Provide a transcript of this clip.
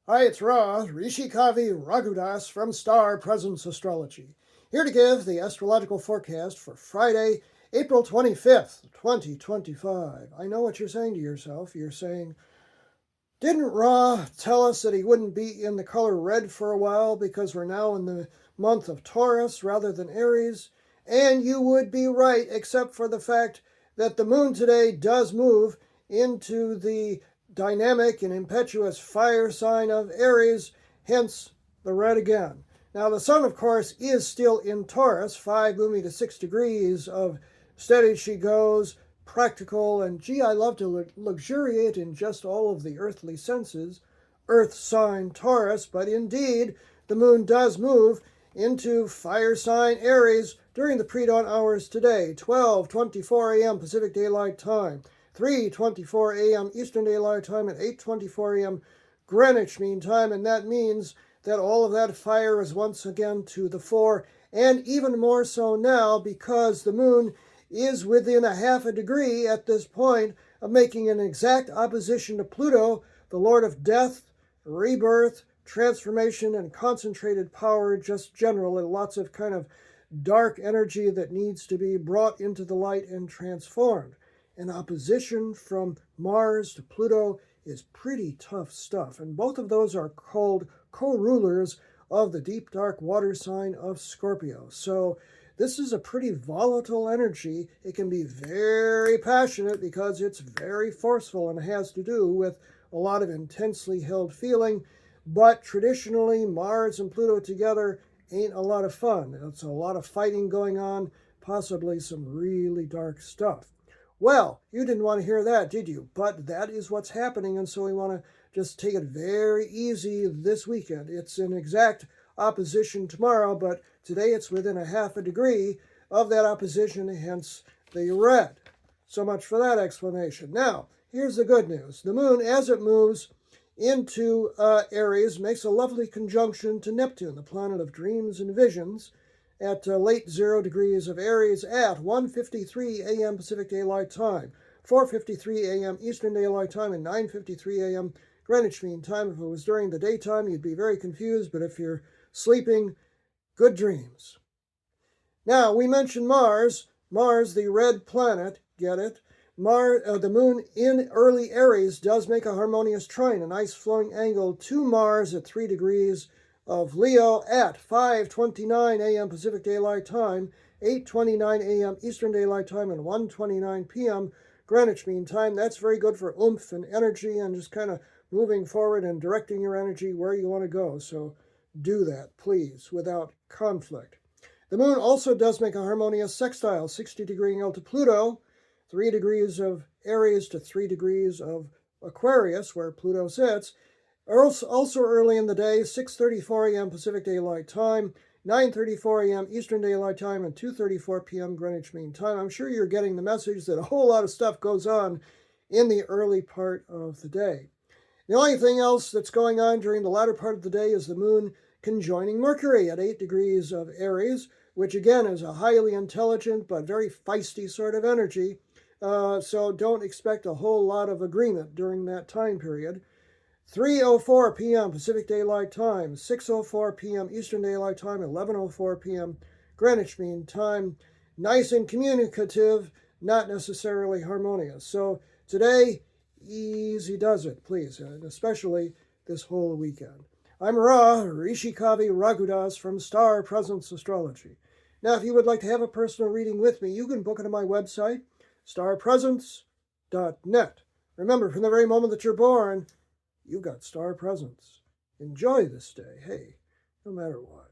Hi, it's Ra, Rishikavi Raghudas from Star Presence Astrology, here to give the astrological forecast for Friday, April 25th, 2025. I know what you're saying to yourself. You're saying, didn't Ra tell us that he wouldn't be in the color red for a while because we're now in the month of Taurus rather than Aries? And you would be right, except for the fact that the moon today does move into the dynamic and impetuous fire sign of Aries, hence the red again. Now, the sun, of course, is still in Taurus, 5 moving to 6 degrees of steady she goes, practical, and gee, I love to luxuriate in just all of the earthly senses, earth sign Taurus, but indeed, the moon does move into fire sign Aries during the predawn hours today, 12:24 a.m. Pacific Daylight Time, 3:24 a.m. Eastern Daylight Time, and 8:24 a.m. Greenwich Mean Time, and that means that all of that fire is once again to the fore, and even more so now because the moon is within a half a degree at this point of making an exact opposition to Pluto, the Lord of Death, rebirth, transformation, and concentrated power, just general, and lots of kind of dark energy that needs to be brought into the light and transformed. An opposition from Mars to Pluto is pretty tough stuff, and both of those are called co-rulers of the deep dark water sign of Scorpio. So this is a pretty volatile energy. It can be very passionate because it's very forceful and has to do with a lot of intensely held feeling. But traditionally, Mars and Pluto together ain't a lot of fun. It's a lot of fighting going on, possibly some really dark stuff. Well, you didn't want to hear that, did you? But that is what's happening, and so we want to just take it very easy this weekend. It's an exact opposition tomorrow, but today it's within a half a degree of that opposition, hence the red. So much for that explanation. Now, here's the good news. The moon, as it moves into Aries, makes a lovely conjunction to Neptune, the planet of dreams and visions, at late 0 degrees of Aries at 1:53 a.m. Pacific Daylight Time, 4:53 a.m. Eastern Daylight Time, and 9:53 a.m. Greenwich Mean Time. If it was during the daytime, you'd be very confused, but if you're sleeping, good dreams. Now, we mentioned Mars. Mars, the red planet, get it? The moon in early Aries does make a harmonious trine, a nice flowing angle to Mars at 3 degrees of Leo at 5:29 a.m. Pacific Daylight Time, 8:29 a.m. Eastern Daylight Time, and 1:29 p.m. Greenwich Mean Time. That's very good for oomph and energy and just kind of moving forward and directing your energy where you want to go. So do that, please, without conflict. The moon also does make a harmonious sextile, 60-degree angle to Pluto, 3 degrees of Aries to 3 degrees of Aquarius, where Pluto sits. Also early in the day, 6:34 a.m. Pacific Daylight Time, 9:34 a.m. Eastern Daylight Time, and 2:34 p.m. Greenwich Mean Time. I'm sure you're getting the message that a whole lot of stuff goes on in the early part of the day. The only thing else that's going on during the latter part of the day is the moon conjoining Mercury at 8 degrees of Aries, which again is a highly intelligent but very feisty sort of energy. So don't expect a whole lot of agreement during that time period. 3:04 p.m. Pacific Daylight Time, 6:04 p.m. Eastern Daylight Time, 11:04 p.m. Greenwich Mean Time. Nice and communicative, not necessarily harmonious. So today, easy does it, please, and especially this whole weekend. I'm Ra, Rishikavi Raghudas from Star Presence Astrology. Now, if you would like to have a personal reading with me, you can book it on my website, starpresence.net. Remember, from the very moment that you're born, you've got star presence. Enjoy this day, hey, no matter what.